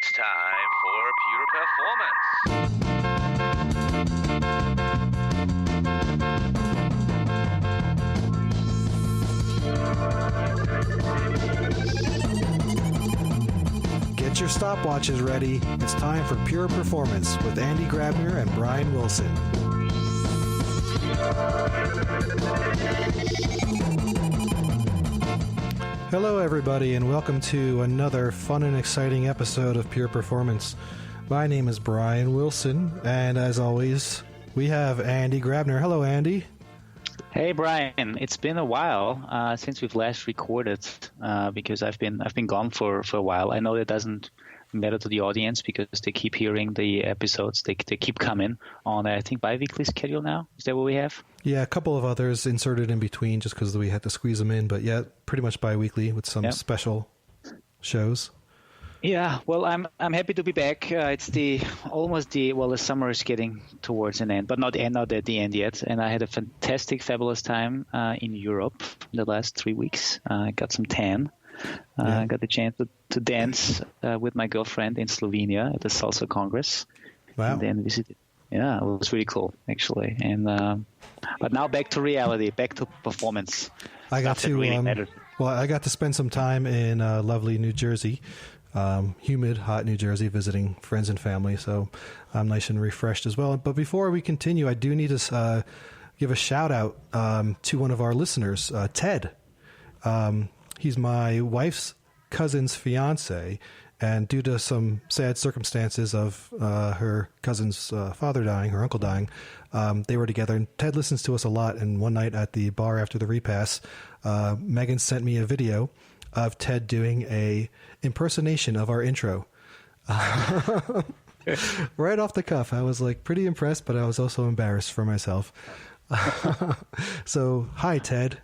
It's time for Pure Performance. Get your stopwatches ready. It's time for Pure Performance with Andy Grabner and Brian Wilson. Hello, everybody, and welcome to another fun and exciting episode of Pure Performance. My name is Brian Wilson, and as always, we have Andy Grabner. Hello, Andy. Hey, Brian. It's been a while since we've last recorded because I've been gone for a while. I know that doesn't matter to the audience because they keep hearing the episodes. They keep coming on, I think, bi-weekly schedule now. Is that what we have? Yeah, a couple of others inserted in between just because we had to squeeze them in. But yeah, pretty much bi-weekly with some special shows. Yeah, well, I'm happy to be back. It's the summer is getting towards an end, but not at the end yet. And I had a fantastic, fabulous time in Europe the last 3 weeks. I got some tan. I got the chance to dance with my girlfriend in Slovenia at the Salsa Congress. Wow. And then visited. Yeah, it was really cool, actually. And but now back to reality, back to performance. I got to spend some time in lovely New Jersey, humid, hot New Jersey, visiting friends and family. So I'm nice and refreshed as well. But before we continue, I do need to give a shout out to one of our listeners, Ted. He's my wife's cousin's fiance, and due to some sad circumstances of her cousin's father dying, her uncle dying, they were together. And Ted listens to us a lot. And one night at the bar after the repass, Megan sent me a video of Ted doing a impersonation of our intro. Right off the cuff. I was like pretty impressed, but I was also embarrassed for myself. So, hi, Ted.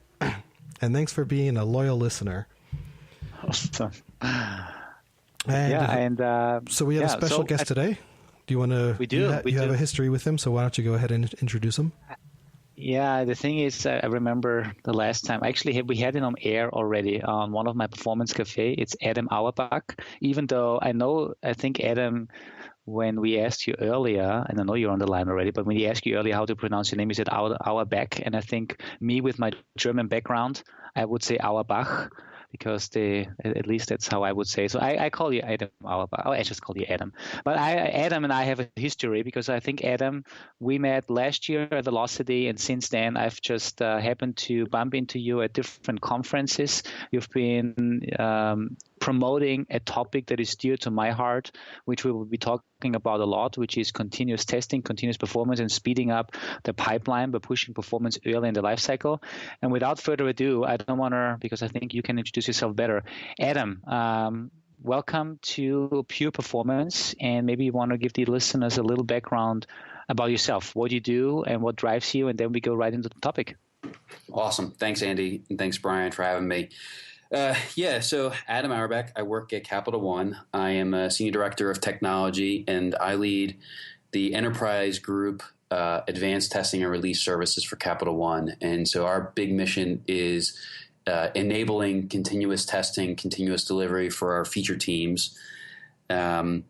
And thanks for being a loyal listener. Awesome. So we have a special guest today. Do you want to? We do. You have a history with him, so why don't you go ahead and introduce him? Yeah, the thing is, I remember the last time. Actually, we had it on air already on one of my performance cafe. It's Adam Auerbach. Even though I think Adam, when we asked you earlier, and I know you're on the line already, but when we asked you earlier how to pronounce your name, you said Auerbach. And I think me with my German background, I would say Auerbach, because at least that's how I would say. So I call you Adam Auerbach. Oh, I just call you Adam. But Adam and I have a history because I think, Adam, we met last year at Velocity, and since then I've just happened to bump into you at different conferences. You've been promoting a topic that is dear to my heart, which we will be talking about a lot, which is continuous testing, continuous performance, and speeding up the pipeline by pushing performance early in the life cycle. And without further ado, I don't want to, because I think you can introduce yourself better. Adam, welcome to Pure Performance, and maybe you want to give the listeners a little background about yourself, what you do and what drives you, and then we go right into the topic. Awesome. Thanks, Andy, and thanks, Brian, for having me. So Adam Auerbach, I work at Capital One. I am a Senior Director of Technology, and I lead the enterprise group, advanced testing and release services for Capital One. And so our big mission is enabling continuous testing, continuous delivery for our feature teams. My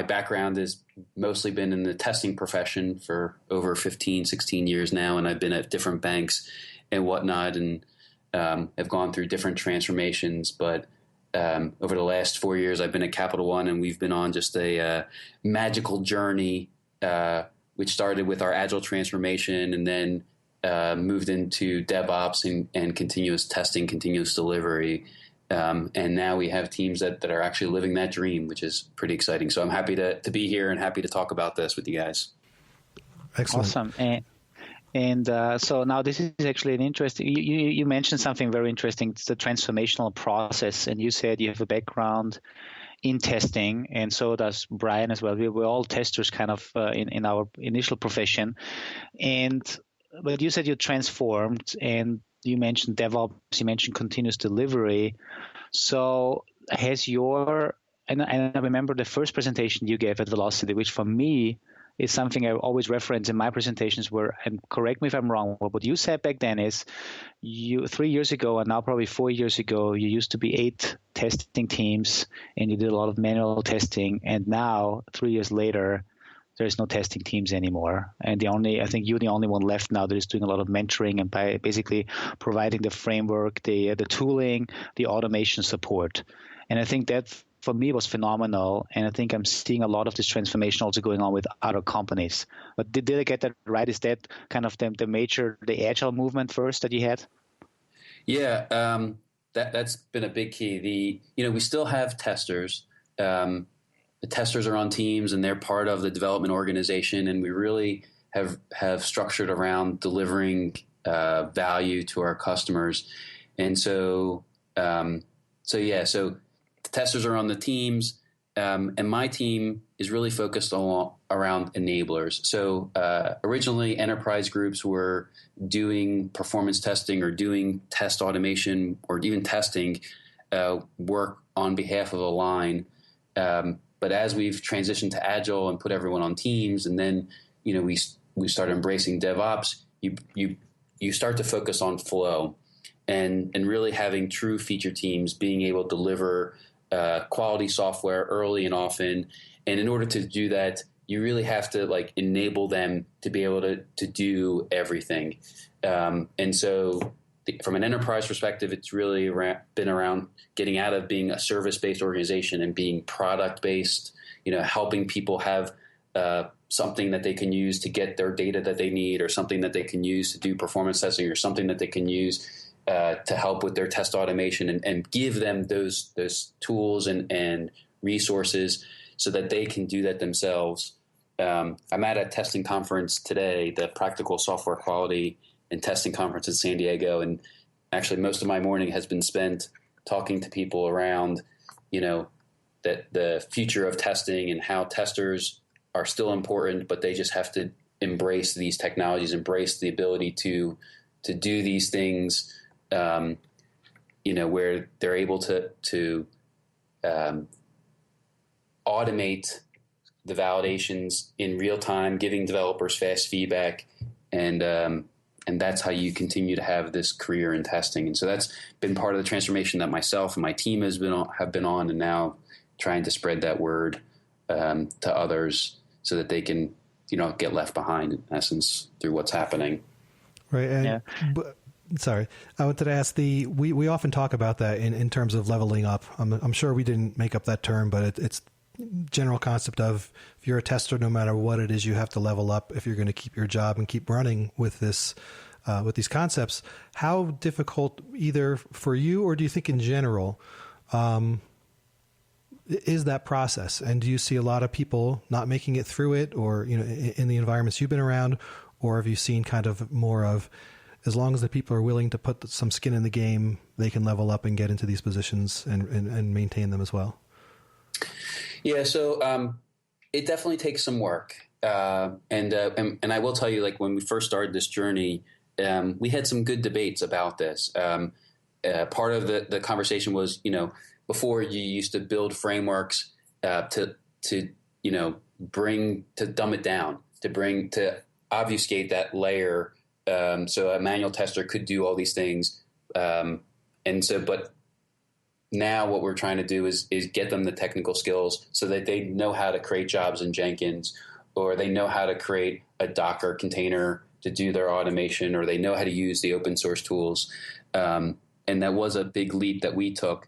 background has mostly been in the testing profession for over 15, 16 years now, and I've been at different banks and whatnot, and have gone through different transformations, but over the last 4 years, I've been at Capital One, and we've been on just a magical journey, which started with our agile transformation, and then moved into DevOps and continuous testing, continuous delivery, and now we have teams that are actually living that dream, which is pretty exciting. So I'm happy to be here and happy to talk about this with you guys. Excellent. Awesome. And so now this is actually an interesting, you mentioned something very interesting. It's the transformational process. And you said you have a background in testing, and so does Brian as well. We're all testers kind of in our initial profession. But you said you transformed, and you mentioned DevOps, you mentioned continuous delivery. So and I remember the first presentation you gave at Velocity, which for me is something I always reference in my presentations where, and correct me if I'm wrong, but what you said back then is 3 years ago and now probably 4 years ago, you used to be 8 testing teams and you did a lot of manual testing. And now 3 years later, there's no testing teams anymore. And I think you're the only one left now that is doing a lot of mentoring and by basically providing the framework, the tooling, the automation support. And I think that for me was phenomenal. And I think I'm seeing a lot of this transformation also going on with other companies. But did I get that right? Is that kind of the agile movement first that you had? Yeah, that's been a big key. We still have testers. The testers are on teams and they're part of the development organization, and we really have structured around delivering value to our customers. And so the testers are on the teams, and my team is really focused around enablers. So originally, enterprise groups were doing performance testing or doing test automation or even testing work on behalf of a line. But as we've transitioned to Agile and put everyone on teams, and then we started embracing DevOps, you start to focus on flow, and really having true feature teams being able to deliver quality software early and often. And in order to do that, you really have to enable them to be able to do everything. And so from an enterprise perspective, it's really been around getting out of being a service-based organization and being product-based, helping people have something that they can use to get their data that they need, or something that they can use to do performance testing, or something that they can use to help with their test automation, and give them those tools and resources so that they can do that themselves. I'm at a testing conference today, the Practical Software Quality and Testing Conference in San Diego, and actually most of my morning has been spent talking to people around, that the future of testing and how testers are still important, but they just have to embrace these technologies, embrace the ability to do these things, where they're able to automate the validations in real time, giving developers fast feedback, and that's how you continue to have this career in testing. And so that's been part of the transformation that myself and my team have been on, and now trying to spread that word to others so that they can, get left behind, in essence, through what's happening. Right. And, sorry, I wanted to ask we often talk about that in terms of leveling up. I'm sure we didn't make up that term, but it's general concept of, if you're a tester, no matter what it is, you have to level up if you're going to keep your job and keep running with this, with these concepts. How difficult, either for you or do you think in general, is that process? And do you see a lot of people not making it through it, or, in the environments you've been around, or have you seen kind of more of, as long as the people are willing to put some skin in the game, they can level up and get into these positions and maintain them as well? Yeah, so it definitely takes some work, and I will tell you, when we first started this journey, we had some good debates about this. Part of the conversation was, before you used to build frameworks to dumb it down, to obfuscate that layer, so a manual tester could do all these things, but now what we're trying to do is get them the technical skills so that they know how to create jobs in Jenkins, or they know how to create a Docker container to do their automation, or they know how to use the open source tools. And that was a big leap that we took.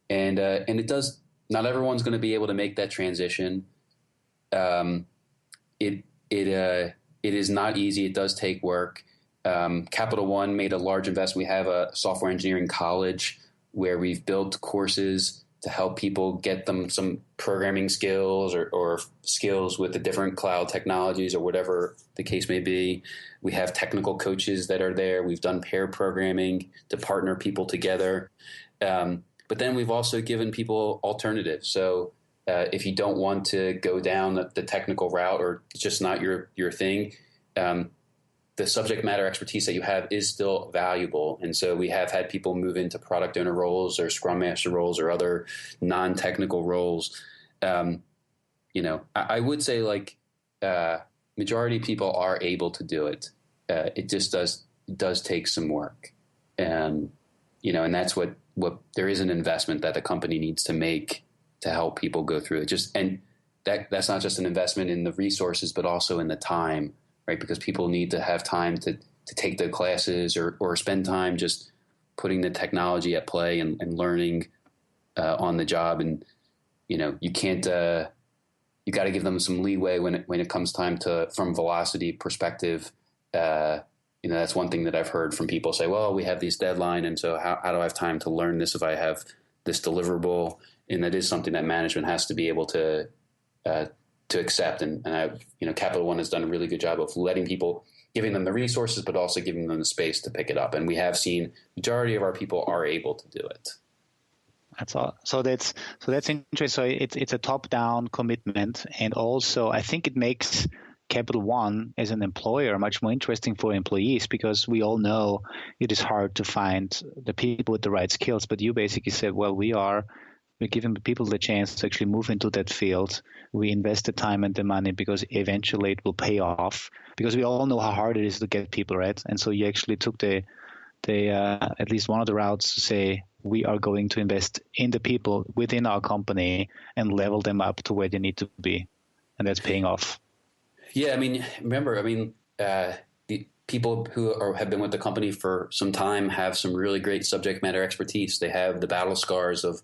And it does, not everyone's going to be able to make that transition. It is not easy. It does take work. Capital One made a large investment. We have a software engineering college where we've built courses to help people get them some programming skills or skills with the different cloud technologies, or whatever the case may be. We have technical coaches that are there. We've done pair programming to partner people together. But then we've also given people alternatives. So if you don't want to go down the technical route, or it's just not your thing, the subject matter expertise that you have is still valuable. And so we have had people move into product owner roles or scrum master roles or other non-technical roles. I would say majority of people are able to do it. It just does take some work. And that's what there is an investment that the company needs to make to help people go through it. And that's not just an investment in the resources, but also in the time, right? Because people need to have time to take the classes or spend time just putting the technology at play and learning on the job. And, you can't, you got to give them some leeway when it comes time from velocity perspective. That's one thing that I've heard from people say, well, we have these deadline. And so how do I have time to learn this if I have this deliverable? And that is something that management has to be able to accept. And Capital One has done a really good job of giving them the resources, but also giving them the space to pick it up. And we have seen majority of our people are able to do it. That's all. So that's interesting. So it's a top-down commitment, and also I think it makes Capital One as an employer much more interesting for employees, because we all know it is hard to find the people with the right skills. But you basically said, well, we're giving people the chance to actually move into that field. We invest the time and the money because eventually it will pay off, because we all know how hard it is to get people, right? And so you actually took the at least one of the routes to say, we are going to invest in the people within our company and level them up to where they need to be. And that's paying off. Yeah. The people who have been with the company for some time have some really great subject matter expertise. They have the battle scars of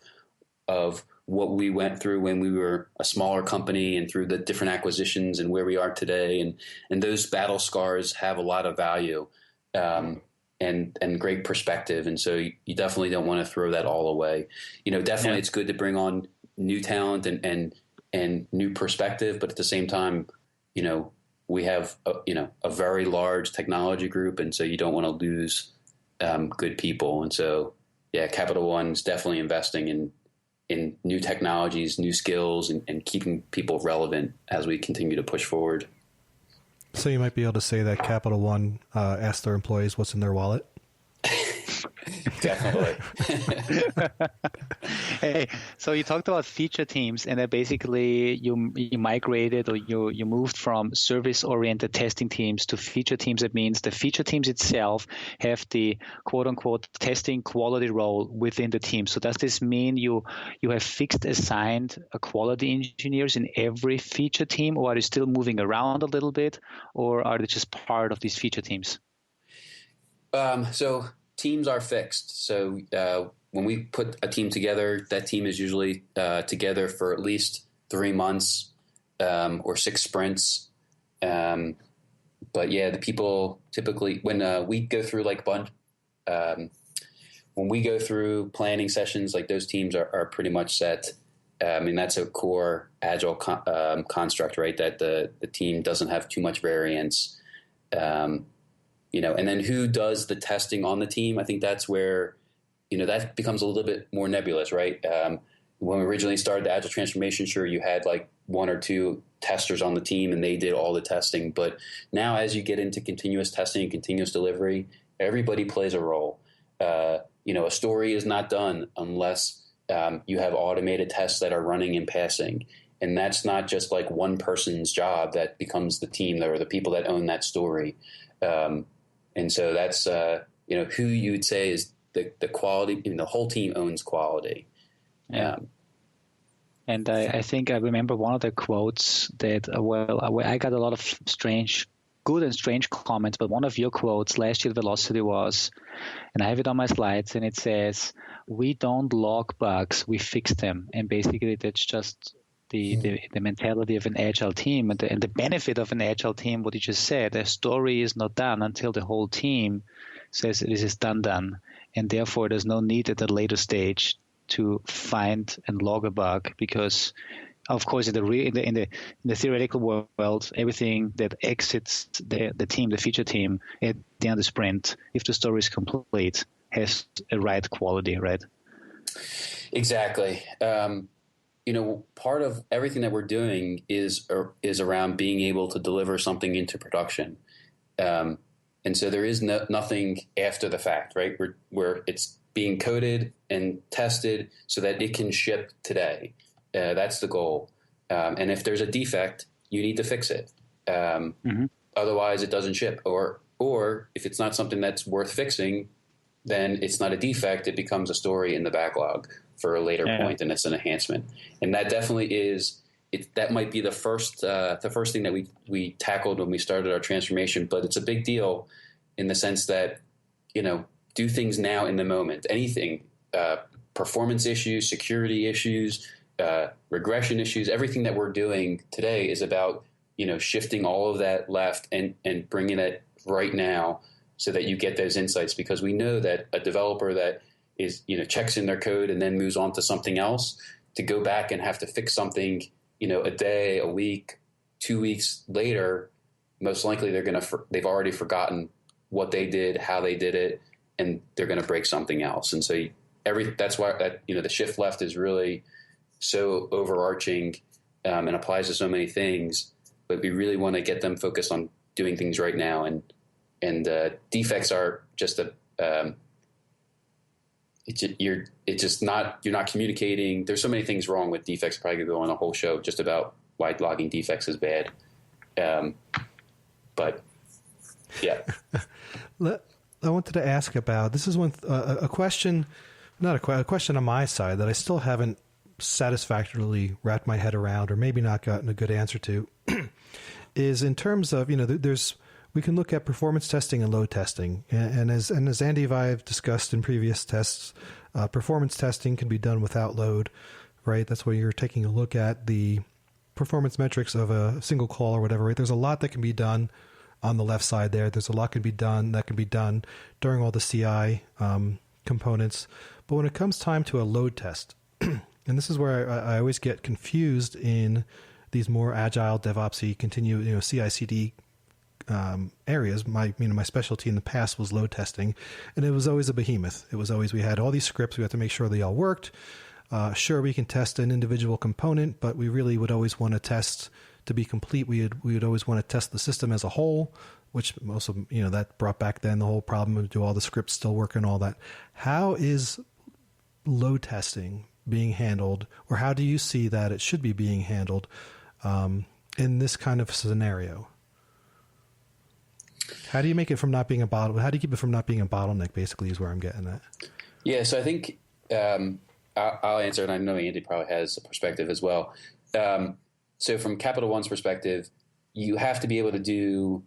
what we went through when we were a smaller company and through the different acquisitions and where we are today. And those battle scars have a lot of value and great perspective. And so you definitely don't want to throw that all away. Definitely It's good to bring on new talent and new perspective. But at the same time, we have a very large technology group. And so you don't want to lose good people. And so, Capital One's definitely investing in new technologies, new skills, and keeping people relevant as we continue to push forward. So you might be able to say that Capital One asked their employees what's in their wallet? Definitely. Hey, so you talked about feature teams, and that basically you migrated, or you moved from service-oriented testing teams to feature teams. That means the feature teams itself have the quote-unquote testing quality role within the team. So does this mean you have fixed assigned quality engineers in every feature team, or are you still moving around a little bit, or are they just part of these feature teams? So teams are fixed. So when we put a team together, that team is usually together for at least 3 months or 6 sprints. But the people typically, when we go through when we go through planning sessions, like those teams are pretty much set. That's a core agile construct, right? That the team doesn't have too much variance. And then who does the testing on the team? I think that's where, that becomes a little bit more nebulous, right? When we originally started the Agile transformation, sure, you had like 1 or 2 testers on the team and they did all the testing. But now as you get into continuous testing and continuous delivery, everybody plays a role. A story is not done unless you have automated tests that are running and passing. And that's not just like one person's job that becomes the team or the people that own that story. And so that's, who you would say is the quality, the whole team owns quality. Yeah. And I think I remember one of the quotes that, I got a lot of good and strange comments, but one of your quotes last year at Velocity was, and I have it on my slides, and it says, we don't log bugs, we fix them. And basically that's just the mentality of an agile team and the benefit of an agile team. What you just said, a story is not done until the whole team says this is done, and therefore there's no need at a later stage to find and log a bug, because of course in the theoretical world, everything that exits the team, the feature team at the end of the sprint, if the story is complete, has a right quality, right? Exactly. Part of everything that we're doing is around being able to deliver something into production. And so there is nothing after the fact, right? Where it's being coded and tested so that it can ship today. That's the goal. And if there's a defect, you need to fix it. Otherwise, it doesn't ship. Or if it's not something that's worth fixing, then it's not a defect. It becomes a story in the backlog for a later point, and it's an enhancement. And that definitely is. That might be the first thing that we tackled when we started our transformation. But it's a big deal in the sense that, do things now in the moment. Anything, performance issues, security issues, regression issues, everything that we're doing today is about, shifting all of that left and bringing it right now so that you get those insights, because we know that a developer that is, checks in their code and then moves on to something else, to go back and have to fix something, a day, a week, 2 weeks later, most likely they've already forgotten what they did, how they did it, and they're going to break something else. And so that's why the shift left is really so overarching and applies to so many things, but we really want to get them focused on doing things right now. And defects are just you're not communicating. There's so many things wrong with defects. Probably could go on a whole show just about why logging defects is bad. But yeah. I wanted to ask about, this is a question, a question on my side that I still haven't satisfactorily wrapped my head around, or maybe not gotten a good answer to, is in terms of, we can look at performance testing and load testing. And as Andy and I have discussed in previous tests, performance testing can be done without load, right? That's where you're taking a look at the performance metrics of a single call or whatever, right? There's a lot that can be done on the left side there. There's a lot that can be done during all the CI components. But when it comes time to a load test, and this is where I always get confused in these more agile DevOpsy CI/CD areas. My specialty in the past was load testing, and it was always a behemoth. It was always, we had all these scripts. We had to make sure they all worked. Sure, we can test an individual component, but we really would always want to test to be complete. We would always want to test the system as a whole, which also, that brought back then the whole problem of, do all the scripts still work and all that. How is load testing being handled, or how do you see that it should be being handled in this kind of scenario? How do you make it from not being a bottleneck? How do you keep it from not being a bottleneck, basically, is where I'm getting at. Yeah, so I think I'll answer, and I know Andy probably has a perspective as well. So from Capital One's perspective, you have to be able to do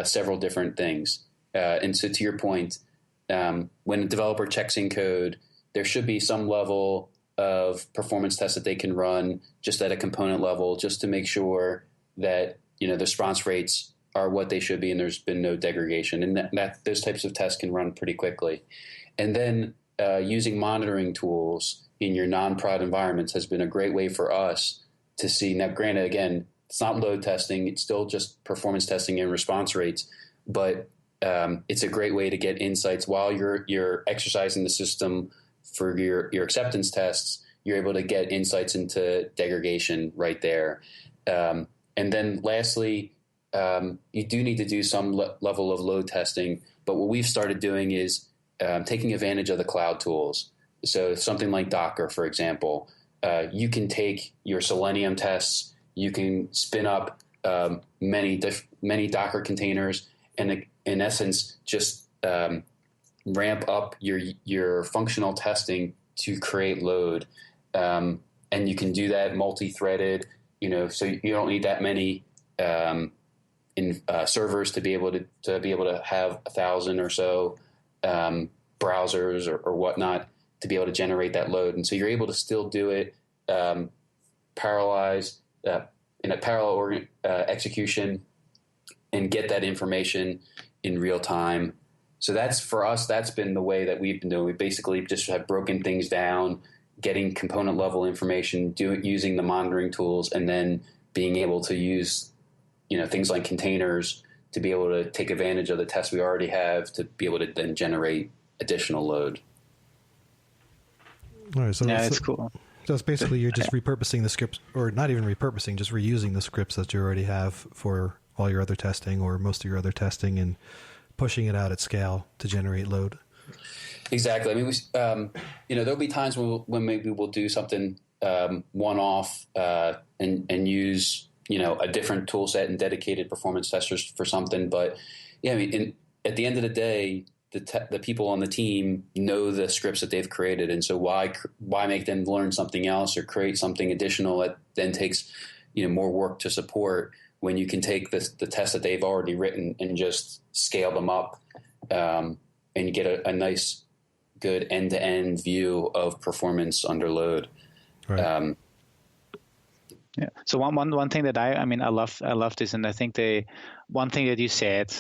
several different things. And so to your point, when a developer checks in code, there should be some level of performance tests that they can run just at a component level, just to make sure that, the response rates are what they should be and there's been no degradation. And that those types of tests can run pretty quickly. And then using monitoring tools in your non-prod environments has been a great way for us to see. Now, granted, again, it's not load testing. It's still just performance testing and response rates. But it's a great way to get insights while you're exercising the system for your acceptance tests. You're able to get insights into degradation right there. And then lastly, you do need to do some level of load testing. But what we've started doing is taking advantage of the cloud tools. So something like Docker, for example, you can take your Selenium tests, you can spin up many Docker containers, and in essence, just ramp up your functional testing to create load. And you can do that multi-threaded, so you don't need that many servers to be able to have 1,000 or so browsers or whatnot to be able to generate that load. And so you're able to still do it parallelized in a parallel execution and get that information in real time. So for us, that's been the way that we've been doing. We basically just have broken things down, getting component level information, using the monitoring tools, and then being able to use, things like containers to be able to take advantage of the tests we already have to be able to then generate additional load. All right, so it's cool. So it's basically you're just repurposing the scripts, or not even repurposing, just reusing the scripts that you already have for all your other testing or most of your other testing, and pushing it out at scale to generate load. Exactly. I mean, there'll be times when maybe we'll do something one-off and use a different tool set and dedicated performance testers for something. But yeah, I mean, at the end of the day, the people on the team know the scripts that they've created. And so why make them learn something else or create something additional that then takes, more work to support, when you can take the tests that they've already written and just scale them up, and you get a nice, good end-to-end view of performance under load. Right. Yeah. So one thing that I love this, and I think one thing that you said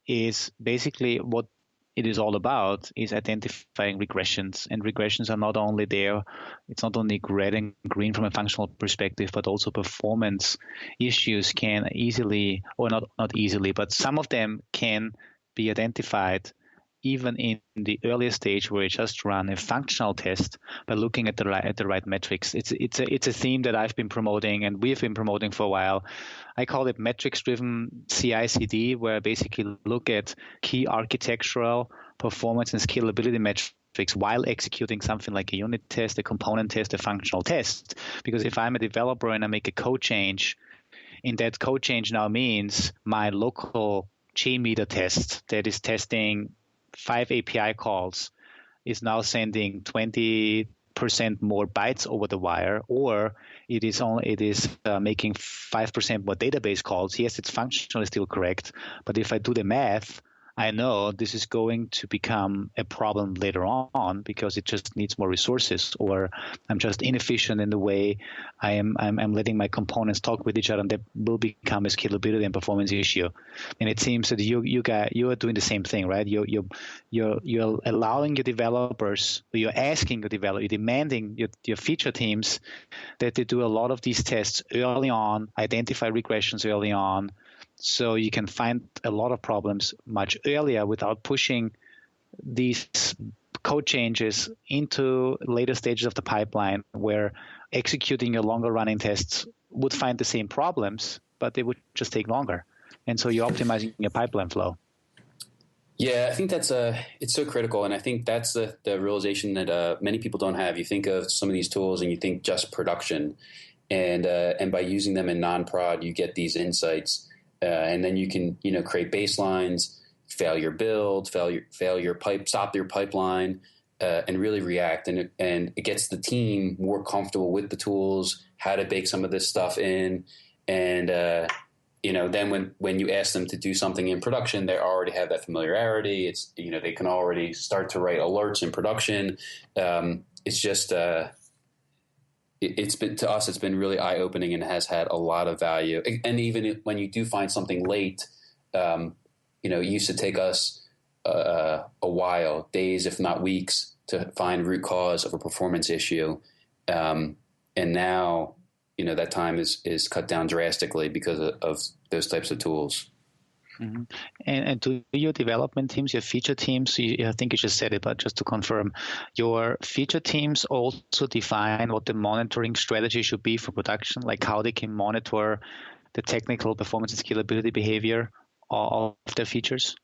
is basically what it is all about is identifying regressions, and regressions are not only there. It's not only red and green from a functional perspective, but also performance issues can easily, or not easily, but some of them can be identified even in the earlier stage where you just run a functional test by looking at the right metrics. It's a theme that I've been promoting and we've been promoting for a while. I call it metrics-driven CI/CD, where I basically look at key architectural performance and scalability metrics while executing something like a unit test, a component test, a functional test. Because if I'm a developer and I make a code change, in that code change now means my local JMeter test that is testing 5 API calls is now sending 20% more bytes over the wire, or it is making 5% more database calls. Yes, it's functionally still correct, but if I do the math, I know this is going to become a problem later on because it just needs more resources, or I'm just inefficient in the way I'm letting my components talk with each other, and that will become a scalability and performance issue. And it seems that you are doing the same thing, right? You're allowing your developers, you're asking your developers, you're demanding your feature teams that they do a lot of these tests early on, identify regressions early on, so you can find a lot of problems much earlier without pushing these code changes into later stages of the pipeline, where executing your longer running tests would find the same problems, but they would just take longer. And so you're optimizing your pipeline flow. Yeah, I think it's so critical. And I think that's the realization that many people don't have. You think of some of these tools and you think just production, and by using them in non-prod, you get these insights. And then you can, create baselines, fail your build, stop your pipeline, and really react. And it gets the team more comfortable with the tools, how to bake some of this stuff in. And, then when you ask them to do something in production, they already have that familiarity. It's, they can already start to write alerts in production. It's just, it's been really eye-opening and has had a lot of value. And even when you do find something late, it used to take us a while, days, if not weeks, to find root cause of a performance issue. And now, that time is cut down drastically because of those types of tools. Mm-hmm. And to your development teams, your feature teams, I think you just said it, but just to confirm, your feature teams also define what the monitoring strategy should be for production, like how they can monitor the technical performance and scalability behavior of their features?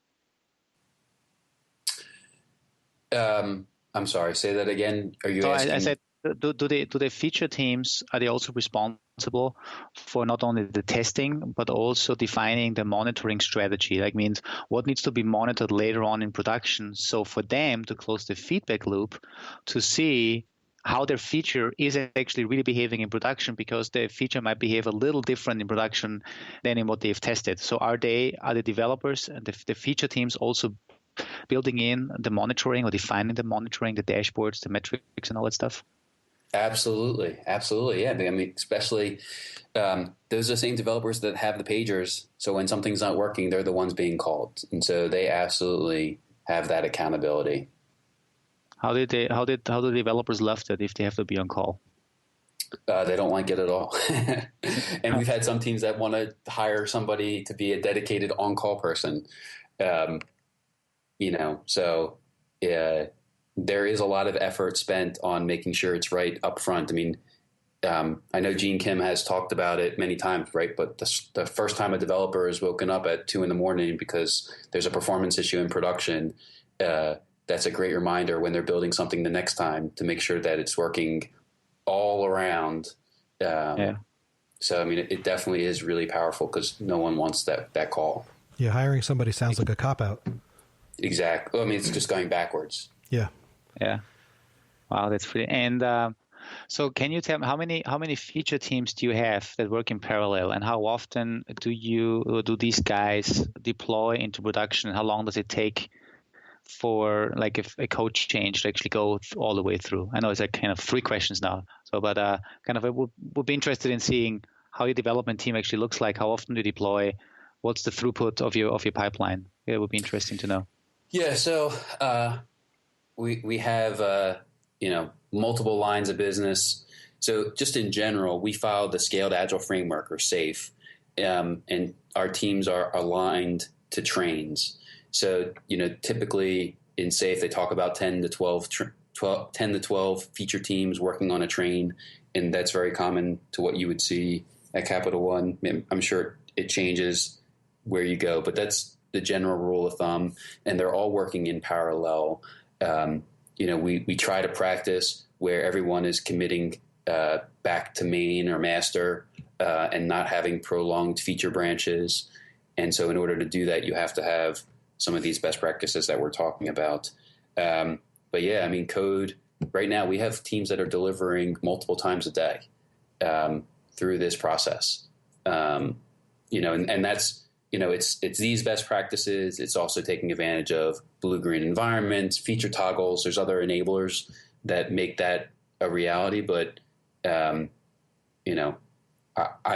I'm sorry, say that again. Are you asking? I said, do the feature teams, are they also responsible for not only the testing but also defining the monitoring strategy? Like, means what needs to be monitored later on in production, so for them to close the feedback loop to see how their feature is actually really behaving in production, because the feature might behave a little different in production than in what they've tested. So are the developers and the feature teams also building in the monitoring or defining the monitoring, the dashboards, the metrics and all that stuff? Absolutely. Yeah. I mean, especially those are the same developers that have the pagers. So when something's not working, they're the ones being called, and so they absolutely have that accountability. How do developers love that if they have to be on call? They don't like it at all. And we've had some teams that want to hire somebody to be a dedicated on-call person. So there is a lot of effort spent on making sure it's right up front. I mean, I know Gene Kim has talked about it many times, right? But the first time a developer is woken up at 2 a.m. because there's a performance issue in production, that's a great reminder when they're building something the next time to make sure that it's working all around. So, I mean, it definitely is really powerful because no one wants that call. Yeah, hiring somebody sounds like a cop-out. Exactly. Well, I mean, it's just going backwards. Yeah. Yeah. Wow, that's pretty. And so can you tell me how many feature teams do you have that work in parallel, and how often do these guys deploy into production? How long does it take for like if a code change to actually go all the way through? I know it's like kind of three questions now. So, but kind of I would be interested in seeing how your development team actually looks like. How often do you deploy? What's the throughput of your pipeline? It would be interesting to know. Yeah. So we have multiple lines of business. So just in general, we follow the Scaled Agile Framework, or SAFe, and our teams are aligned to trains. So, typically in SAFe, they talk about 10 to 12 feature teams working on a train, and that's very common to what you would see at Capital One. I'm sure it changes where you go, but that's the general rule of thumb, and they're all working in parallel. We try to practice where everyone is committing back to main or master and not having prolonged feature branches. And so in order to do that, you have to have some of these best practices that we're talking about. But yeah, I mean, code right now, we have teams that are delivering multiple times a day through this process. And that's, it's these best practices. It's also taking advantage of blue-green environments, feature toggles. There's other enablers that make that a reality. But, I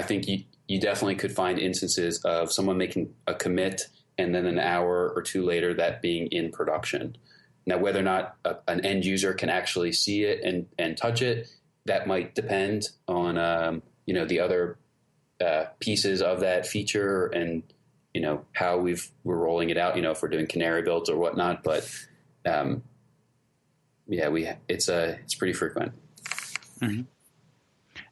think you definitely could find instances of someone making a commit and then an hour or two later that being in production. Now, whether or not an end user can actually see it and touch it, that might depend on, the other pieces of that feature and, how we're rolling it out, if we're doing canary builds or whatnot. But it's pretty frequent. Mm-hmm.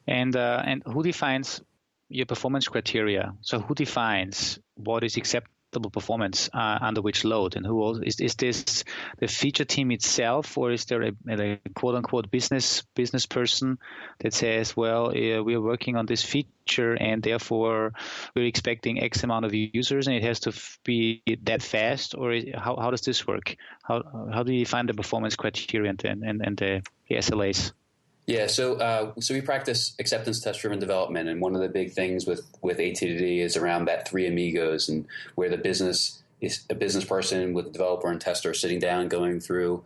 And who defines your performance criteria? So who defines what is acceptable performance under which load, and is this the feature team itself, or is there a quote unquote business person that says, well, we are working on this feature and therefore we're expecting X amount of users and it has to be that fast? Or how does this work? How do you define the performance criteria and the SLAs? Yeah, so we practice acceptance test-driven development, and one of the big things with ATDD is around that three amigos, and where the business is a business person with a developer and tester sitting down, going through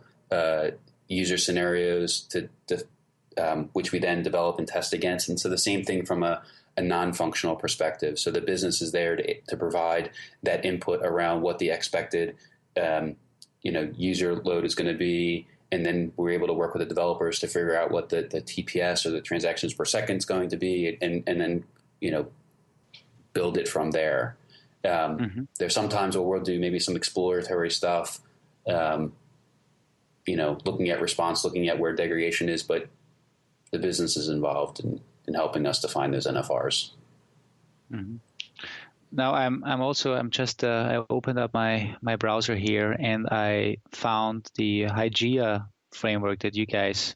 user scenarios to which we then develop and test against. And so the same thing from a non-functional perspective. So the business is there to provide that input around what the expected user load is going to be. And then we're able to work with the developers to figure out what the TPS or the transactions per second is going to be, and then build it from there. There's sometimes where we'll do maybe some exploratory stuff, looking at response, looking at where degradation is, but the business is involved in helping us define those NFRs. Mm-hmm. Now I opened up my browser here and I found the Hygea framework that you guys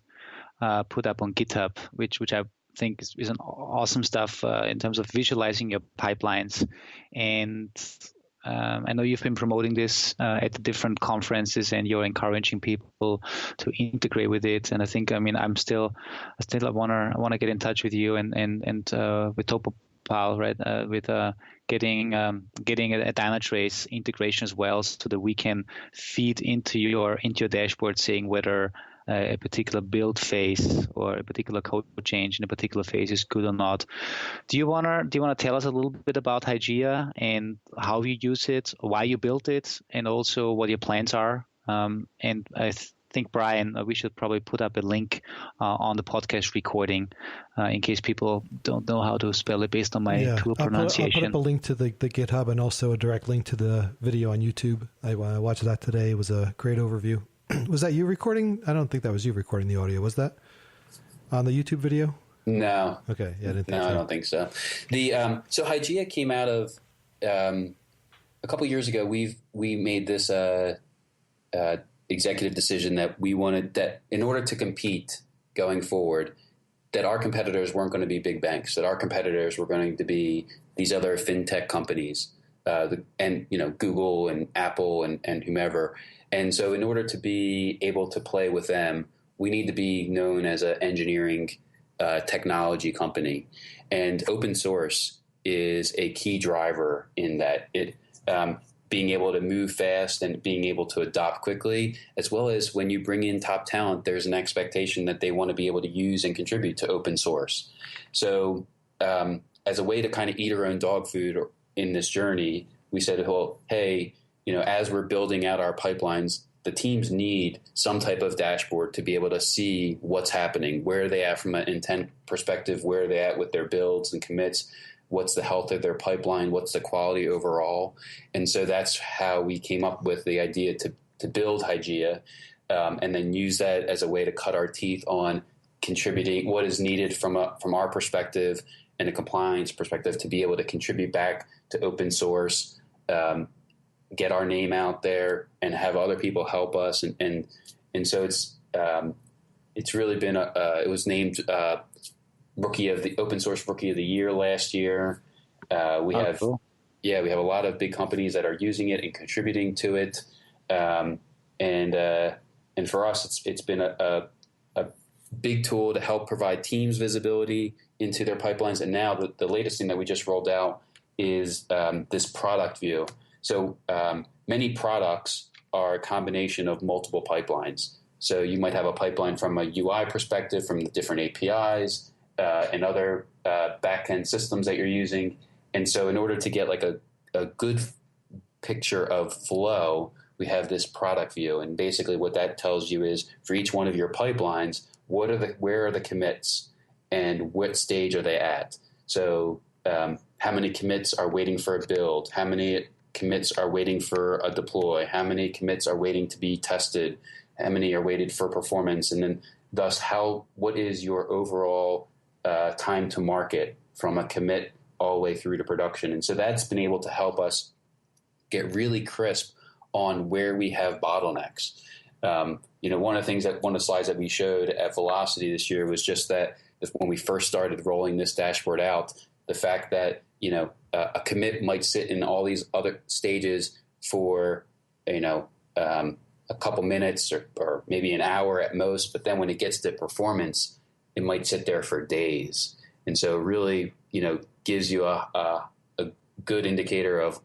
put up on GitHub, which I think is an awesome stuff in terms of visualizing your pipelines. And I know you've been promoting this at the different conferences, and you're encouraging people to integrate with it. And I think, I want to get in touch with you and with Topopal, right? With getting a Dynatrace integration as well, so that we can feed into your dashboard, saying whether a particular build phase or a particular code change in a particular phase is good or not. Do you wanna tell us a little bit about Hygea and how you use it, why you built it, and also what your plans are? And I think, Brian, we should probably put up a link on the podcast recording in case people don't know how to spell it based on my poor pronunciation. I'll put up a link to the GitHub and also a direct link to the video on YouTube. I watched that today. It was a great overview. Was that you recording? I don't think that was you recording the audio. Was that on the YouTube video? No. Okay. Yeah, I didn't think so. I don't think so. So Hygea came out of a couple years ago. We made this executive decision that we wanted that in order to compete going forward, that our competitors weren't going to be big banks, that our competitors were going to be these other fintech companies, and Google and Apple and whomever. And so in order to be able to play with them, we need to be known as an engineering technology company. And open source is a key driver in that. It being able to move fast and being able to adopt quickly, as well as when you bring in top talent, there's an expectation that they want to be able to use and contribute to open source. So as a way to kind of eat our own dog food in this journey, we said, well, hey, as we're building out our pipelines, the teams need some type of dashboard to be able to see what's happening, where are they at from an intent perspective, where are they at with their builds and commits, what's the health of their pipeline, what's the quality overall. And so that's how we came up with the idea to build Hygea, and then use that as a way to cut our teeth on contributing what is needed from our perspective and a compliance perspective to be able to contribute back to open source, get our name out there, and have other people help us. And so it's really been it was named Open Source Rookie of the Year last year. We have a lot of big companies that are using it and contributing to it. And for us, it's been a big tool to help provide teams visibility into their pipelines. And now the latest thing that we just rolled out is this product view. So many products are a combination of multiple pipelines. So you might have a pipeline from a UI perspective, from the different APIs and other back-end systems that you're using. And so in order to get like a good picture of flow, we have this product view. And basically what that tells you is for each one of your pipelines, where are the commits and what stage are they at? So how many commits are waiting for a build? How many commits are waiting for a deploy? How many commits are waiting to be tested? How many are waited for performance? And then thus what is your overall time to market from a commit all the way through to production? And so that's been able to help us get really crisp on where we have bottlenecks. One of the slides that we showed at Velocity this year was just that when we first started rolling this dashboard out, the fact that a commit might sit in all these other stages for a couple minutes or maybe an hour at most, but then when it gets to performance, it might sit there for days. And so really, gives you a good indicator of,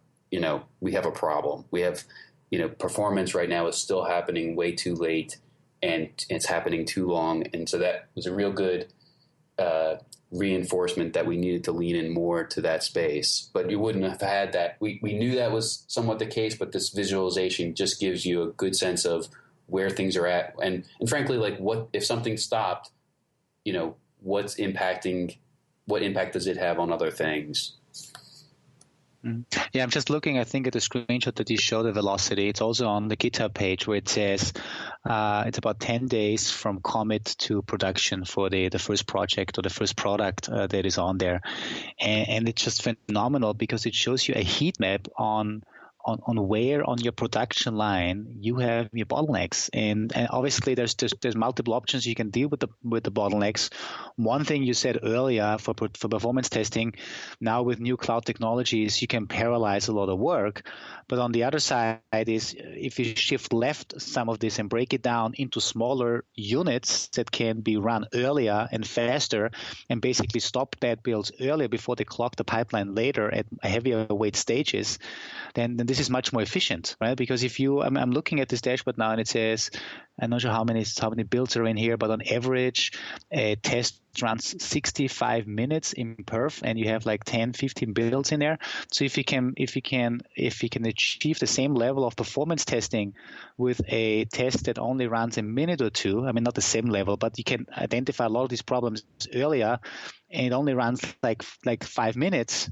we have a problem. We have, performance right now is still happening way too late and it's happening too long. And so that was a real good reinforcement that we needed to lean in more to that space. But you wouldn't have had that. We knew that was somewhat the case, but this visualization just gives you a good sense of where things are at. And frankly, like what if something stopped, what impact does it have on other things? Yeah, I'm just looking, I think, at the screenshot that you showed of Velocity. It's also on the GitHub page where it says it's about 10 days from commit to production for the first project or the first product that is on there. And it's just phenomenal because it shows you a heat map on where on your production line you have your bottlenecks, and obviously there's multiple options you can deal with the bottlenecks. One thing you said earlier for performance testing, now with new cloud technologies you can parallelize a lot of work, but on the other side is if you shift left some of this and break it down into smaller units that can be run earlier and faster and basically stop bad builds earlier before they clog the pipeline later at heavier weight stages, then this is much more efficient, right? Because if I'm looking at this dashboard now and it says, I'm not sure how many builds are in here, but on average, a test runs 65 minutes in perf, and you have like 10, 15 builds in there. So if you can achieve the same level of performance testing with a test that only runs a minute or two, I mean, not the same level, but you can identify a lot of these problems earlier, and it only runs like 5 minutes,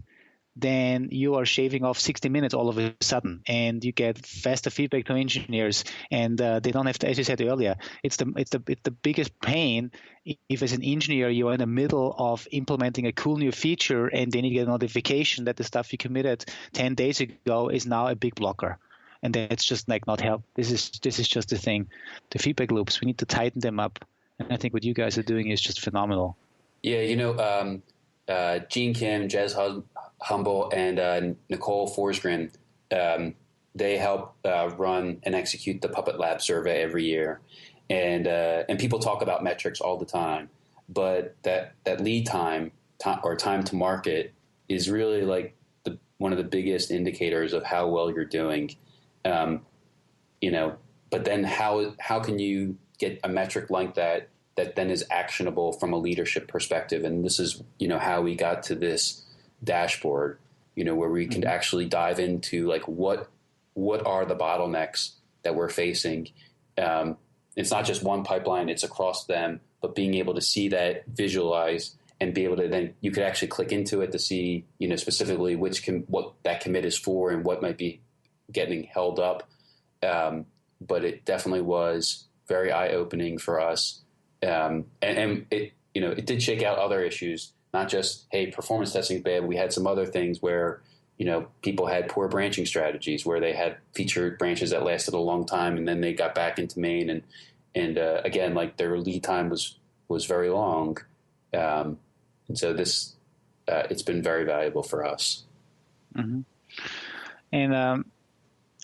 then you are shaving off 60 minutes all of a sudden, and you get faster feedback to engineers, and they don't have to, as you said earlier, it's the biggest pain if as an engineer you're in the middle of implementing a cool new feature and then you get a notification that the stuff you committed 10 days ago is now a big blocker. And that's just like not help. This is just the thing. The feedback loops, we need to tighten them up. And I think what you guys are doing is just phenomenal. Yeah, Gene Kim, Jez Humble, and Nicole Forsgren, they help run and execute the Puppet Lab survey every year, and people talk about metrics all the time, but that lead time or time to market is really like one of the biggest indicators of how well you're doing. But then how can you get a metric like that then is actionable from a leadership perspective? And this is, how we got to this dashboard, where we can actually dive into like what are the bottlenecks that we're facing. It's not just one pipeline, it's across them, but being able to see that, visualize, and be able to then you could actually click into it to see, specifically what that commit is for and what might be getting held up. But it definitely was very eye-opening for us. And it, it did shake out other issues, not just, hey, performance testing is bad. We had some other things where, people had poor branching strategies where they had featured branches that lasted a long time and then they got back into main. And again, like their lead time was very long. And so this, it's been very valuable for us. Mm-hmm. And,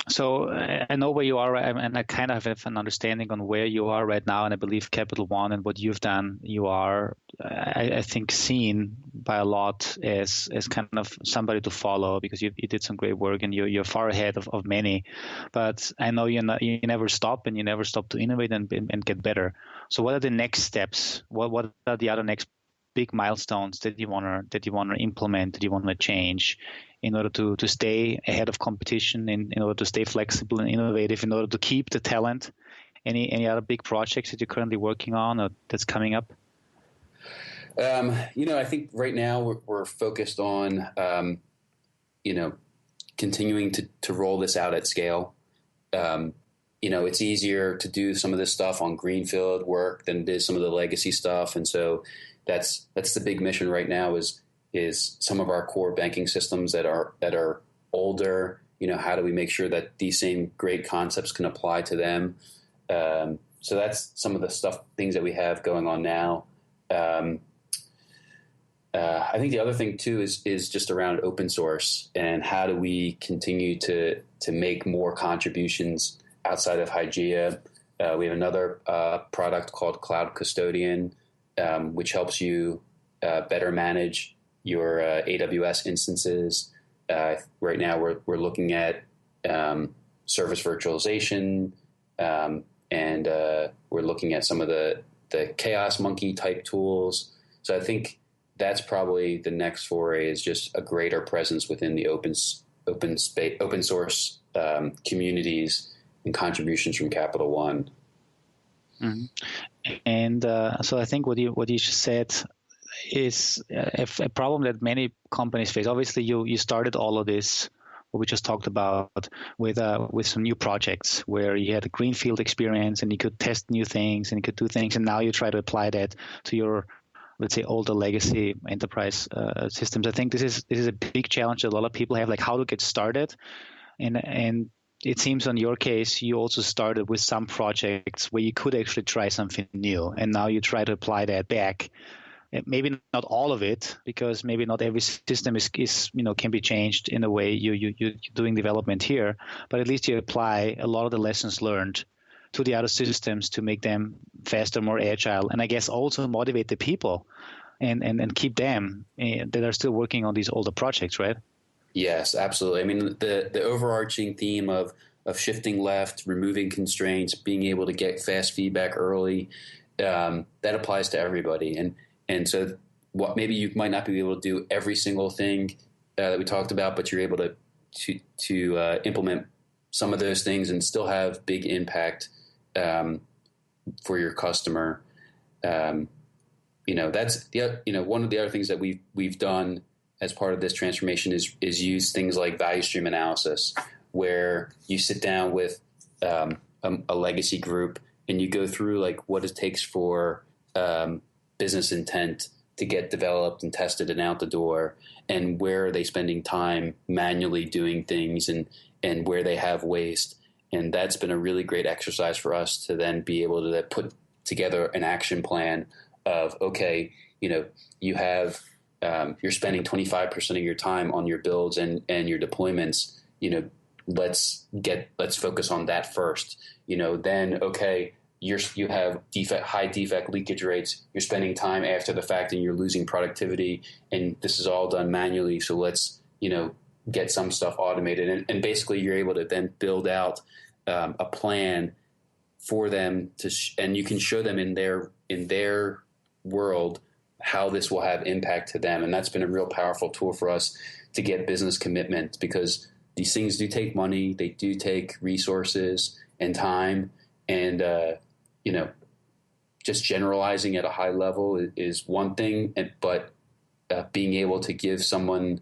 so I know where you are, and I kind of have an understanding on where you are right now. And I believe Capital One and what you've done, you are, I think, seen by a lot as kind of somebody to follow because you did some great work and you're far ahead of many. But I know you never stop and you never stop to innovate and get better. So what are the next steps? What are the other next big milestones that you want to implement, that you want to change in order to stay ahead of competition, in order to stay flexible and innovative, in order to keep the talent? Any other big projects that you're currently working on or that's coming up? I think right now we're focused on, continuing to roll this out at scale. It's easier to do some of this stuff on greenfield work than it is some of the legacy stuff. And so that's the big mission right now is some of our core banking systems that are older. How do we make sure that these same great concepts can apply to them? So that's some of the things that we have going on now. I think the other thing too is just around open source and how do we continue to make more contributions outside of Hygea. We have another product called Cloud Custodian, which helps you better manage your AWS instances. Right now, we're looking at service virtualization, and we're looking at some of the Chaos Monkey type tools. So I think that's probably the next foray is just a greater presence within the open source communities and contributions from Capital One. Mm-hmm. And so I think what you just said is a problem that many companies face. Obviously, you started all of this, what we just talked about, with some new projects where you had a greenfield experience and you could test new things and you could do things, and now you try to apply that to your, let's say, older legacy enterprise systems. I think this is a big challenge that a lot of people have, like how to get started, and it seems on your case, you also started with some projects where you could actually try something new, and now you try to apply that back. Maybe not all of it, because maybe not every system is can be changed in a way you're doing development here, but at least you apply a lot of the lessons learned to the other systems to make them faster, more agile, and I guess also motivate the people and keep them that are still working on these older projects, right? Yes, absolutely. I mean, the overarching theme of shifting left, removing constraints, being able to get fast feedback early, that applies to everybody. And so what maybe you might not be able to do every single thing that we talked about, but you're able to implement some of those things and still have big impact for your customer. That's one of the other things that we've done as part of this transformation is use things like value stream analysis, where you sit down with a legacy group and you go through like what it takes for business intent to get developed and tested and out the door, and where are they spending time manually doing things and where they have waste. And that's been a really great exercise for us to then be able to put together an action plan of, okay, you have you're spending 25% of your time on your builds and your deployments. Let's focus on that first. Then okay, you have high defect leakage rates. You're spending time after the fact, and you're losing productivity. And this is all done manually. So let's get some stuff automated, and basically you're able to then build out a plan for them and you can show them in their world how this will have impact to them. And that's been a real powerful tool for us to get business commitment, because these things do take money, they do take resources and time, and just generalizing at a high level is one thing, but being able to give someone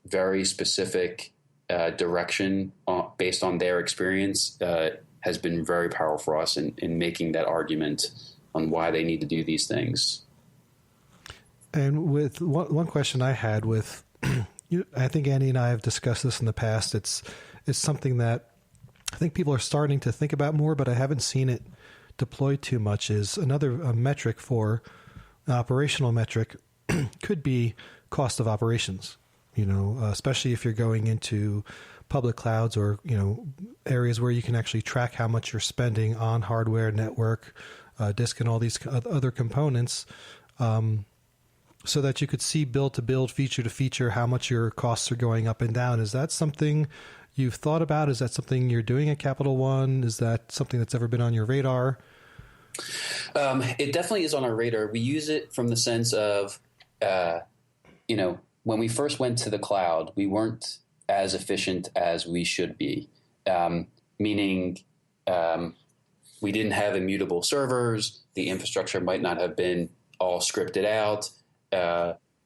very specific direction based on their experience has been very powerful for us in making that argument on why they need to do these things. And with one question I had with, I think Andy and I have discussed this in the past. It's something that I think people are starting to think about more, but I haven't seen it deployed too much. Is another metric for an operational metric could be cost of operations. Especially if you're going into public clouds or areas where you can actually track how much you're spending on hardware, network, disk, and all these other components. So that you could see build to build, feature to feature, how much your costs are going up and down. Is that something you've thought about? Is that something you're doing at Capital One? Is that something that's ever been on your radar? It definitely is on our radar. We use it from the sense of, when we first went to the cloud, we weren't as efficient as we should be, meaning we didn't have immutable servers. The infrastructure might not have been all scripted out.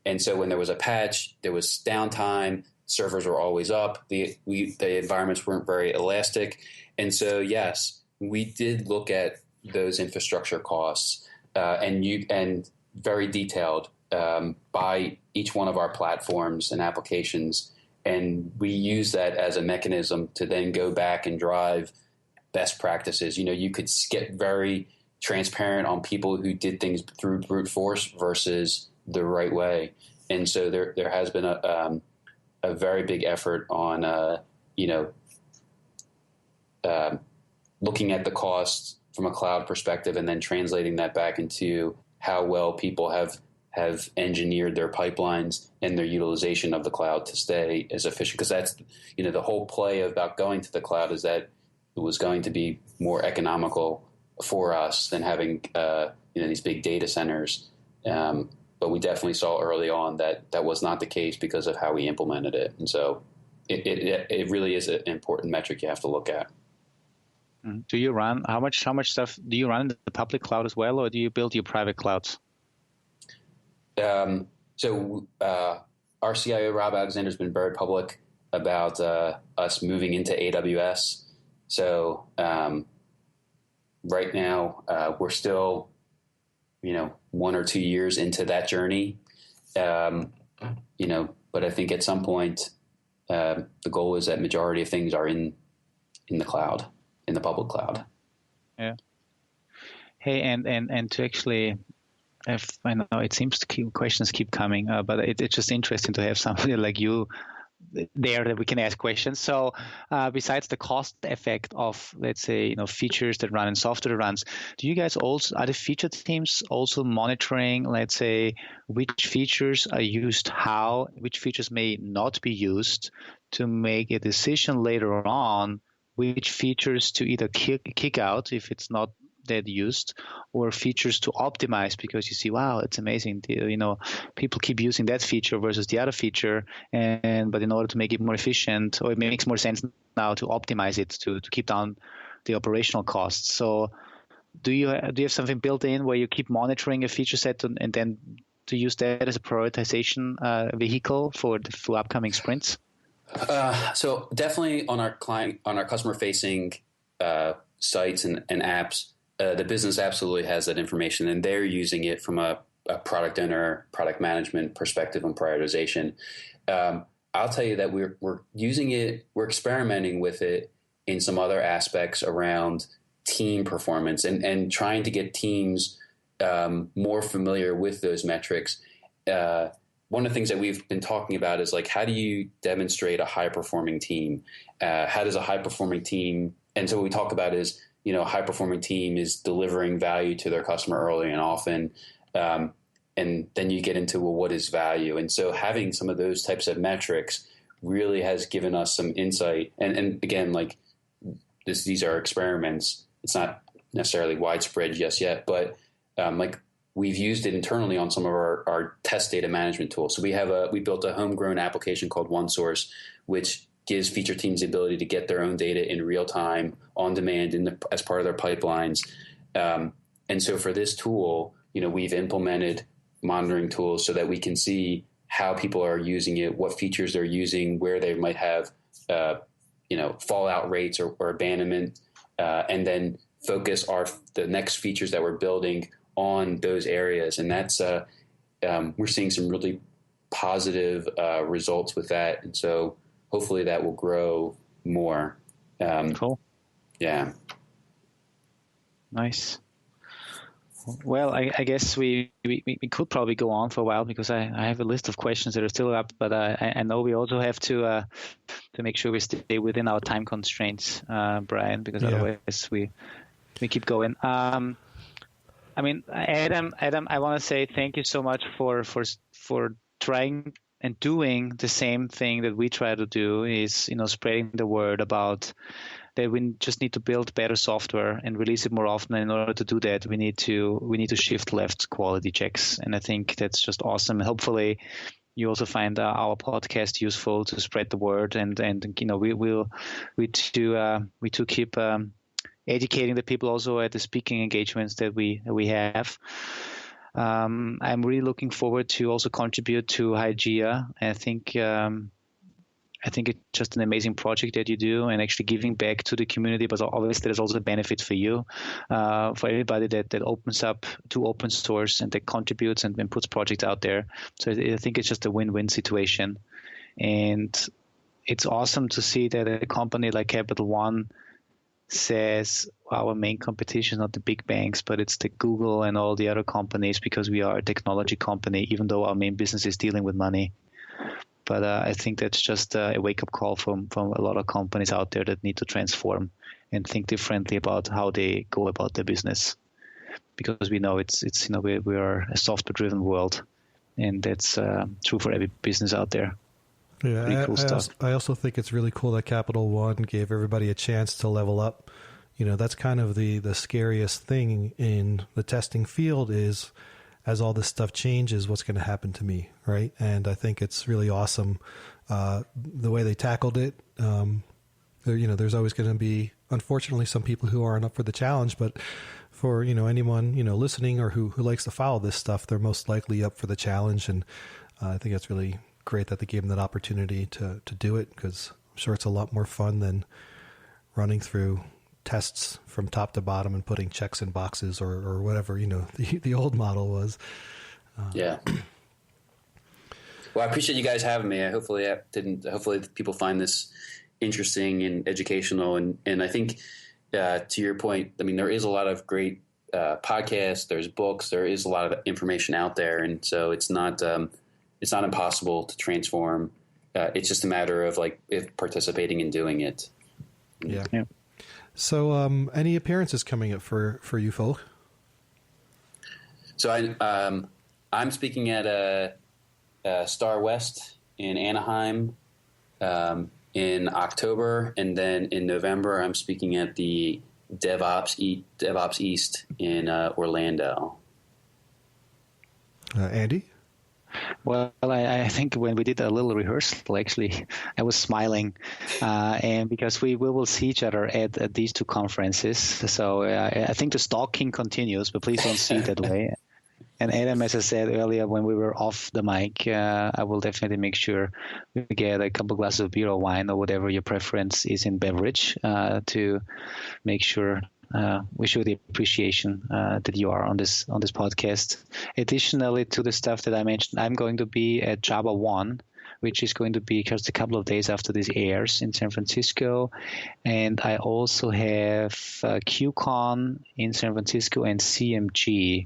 And so when there was a patch, there was downtime, servers were always up. The environments weren't very elastic. And so, yes, we did look at those infrastructure costs and very detailed by each one of our platforms and applications. And we use that as a mechanism to then go back and drive best practices. You could get very transparent on people who did things through brute force versus the right way. And so there has been a very big effort on, looking at the costs from a cloud perspective and then translating that back into how well people have engineered their pipelines and their utilization of the cloud to stay as efficient. Because that's, the whole play about going to the cloud is that it was going to be more economical for us than having, these big data centers. But we definitely saw early on that was not the case because of how we implemented it. And so it really is an important metric you have to look at. Do you run, how much stuff do you run in the public cloud as well, or do you build your private clouds? So our CIO, Rob Alexander, has been very public about us moving into AWS. So right now we're still, 1 or 2 years into that journey, but I think at some point the goal is that majority of things are in the cloud, in the public cloud. Yeah. Hey, and to actually, I know it seems questions keep coming, but it's just interesting to have somebody like you there that we can ask questions. So besides the cost effect of, let's say, features that run and software that runs, do you guys also, are the feature teams also monitoring, let's say, which features are used how, which features may not be used, to make a decision later on which features to either kick out if it's not that used, or features to optimize because you see, wow, it's amazing. People keep using that feature versus the other feature, but in order to make it more efficient, or it makes more sense now to optimize it to keep down the operational costs. So do you have something built in where you keep monitoring a feature set and then to use that as a prioritization vehicle for upcoming sprints? So definitely on our customer facing sites and apps, the business absolutely has that information, and they're using it from a product owner, product management perspective and prioritization. I'll tell you that we're using it, we're experimenting with it in some other aspects around team performance and trying to get teams more familiar with those metrics, one of the things that we've been talking about is like, how do you demonstrate a high performing team? How does a high performing team? And so what we talk about is, a high performing team is delivering value to their customer early and often. And then you get into, well, what is value? And so having some of those types of metrics really has given us some insight. And again, like these are experiments. It's not necessarily widespread just yet, but like we've used it internally on some of our test data management tools. So we built a homegrown application called OneSource, which gives feature teams the ability to get their own data in real time, on demand, as part of their pipelines. And so for this tool, we've implemented monitoring tools so that we can see how people are using it, what features they're using, where they might have, fallout rates or abandonment, and then focus the next features that we're building on those areas. And that's we're seeing some really positive results with that. And so hopefully that will grow more. Cool. Yeah. Nice. Well, I guess we could probably go on for a while because I have a list of questions that are still up, but I know we also have to make sure we stay within our time constraints, Brian, because otherwise we keep going. Adam, I want to say thank you so much for trying and doing the same thing that we try to do, is spreading the word about that we just need to build better software and release it more often. And in order to do that, we need to shift left quality checks. And I think that's just awesome. Hopefully, you also find our podcast useful to spread the word. And we too keep educating the people also at the speaking engagements that we have. I'm really looking forward to also contribute to Hygea. I think it's just an amazing project that you do, and actually giving back to the community. But obviously, there's also a benefit for you, for everybody that opens up to open source and that contributes and puts projects out there. So I think it's just a win-win situation. And it's awesome to see that a company like Capital One says our main competition is not the big banks, but it's the Google and all the other companies, because we are a technology company, even though our main business is dealing with money. But I think that's just a wake-up call from a lot of companies out there that need to transform and think differently about how they go about their business, because we know it's we are a software-driven world, and that's true for every business out there. Yeah, cool I also think it's really cool that Capital One gave everybody a chance to level up. That's kind of the scariest thing in the testing field is, as all this stuff changes, what's going to happen to me, right? And I think it's really awesome the way they tackled it. There's always going to be, unfortunately, some people who aren't up for the challenge, but for anyone listening or who likes to follow this stuff, they're most likely up for the challenge. And I think it's really great that they gave them that opportunity to do it, because I'm sure it's a lot more fun than running through tests from top to bottom and putting checks in boxes or whatever the old model was. Yeah. Well, I appreciate you guys having me. Hopefully people find this interesting and educational, and I think to your point, there is a lot of great podcasts, there's books, there is a lot of information out there, and so it's not impossible to transform. It's just a matter of participating and doing it. Yeah. So, any appearances coming up for you folk? So I'm speaking at Star West in Anaheim in October, and then in November I'm speaking at the DevOps East in Orlando. Andy? Well, I think when we did a little rehearsal, actually, I was smiling, and because we will see each other at these two conferences. So I think the stalking continues, but please don't see it that way. And Adam, as I said earlier, when we were off the mic, I will definitely make sure we get a couple glasses of beer or wine or whatever your preference is in beverage to make sure we show the appreciation that you are on this podcast. Additionally to the stuff that I mentioned, I'm going to be at Java One, which is going to be just a couple of days after this airs in San Francisco. And I also have QCon in San Francisco and CMG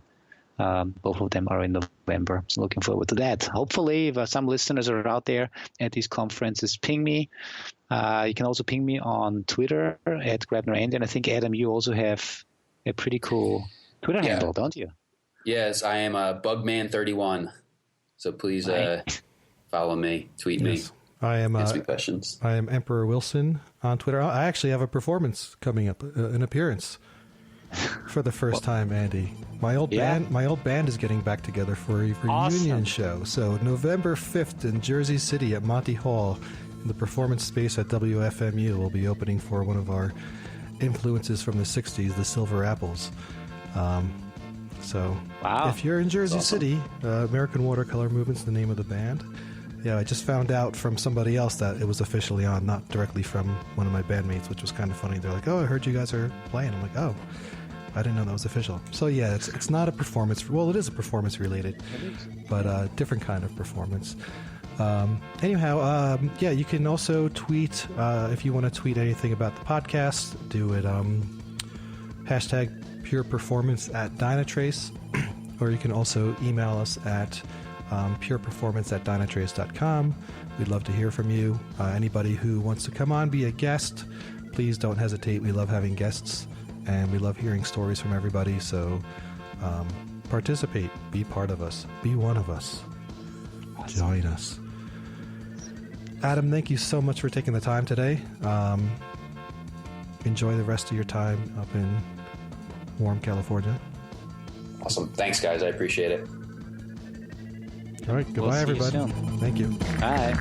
Both of them are in November. So looking forward to that. Hopefully, if some listeners are out there at these conferences, ping me. You can also ping me on Twitter at GrabnerAndy. And I think, Adam, you also have a pretty cool Twitter handle, don't you? Yes, I am Bugman31. So please follow me, tweet me. I am ask me questions. I am Emperor Wilson on Twitter. I actually have a performance coming up, an appearance for the first time, Andy. My old band is getting back together for a reunion show. So November 5th in Jersey City at Monty Hall, in the performance space at WFMU, will be opening for one of our influences from the 60s, the Silver Apples. If you're in Jersey City, American Watercolor Movement's the name of the band. Yeah, I just found out from somebody else that it was officially on, not directly from one of my bandmates, which was kind of funny. They're like, "Oh, I heard you guys are playing." I'm like, "Oh, I didn't know that was official." So yeah, it's not a performance. Well, it is a performance related, but a different kind of performance. You can also tweet if you want to tweet anything about the podcast. Do it #PurePerformance@Dynatrace, or you can also email us at pureperformance@dynatrace.com. We'd love to hear from you. Anybody who wants to come on, be a guest, please don't hesitate. We love having guests, and we love hearing stories from everybody. So participate, be part of us, be one of us. Awesome. Join us. Adam, thank you so much for taking the time today. Enjoy the rest of your time up in warm California. Awesome. Thanks, guys. I appreciate it. All right. Goodbye, everybody. Soon. Thank you. Bye.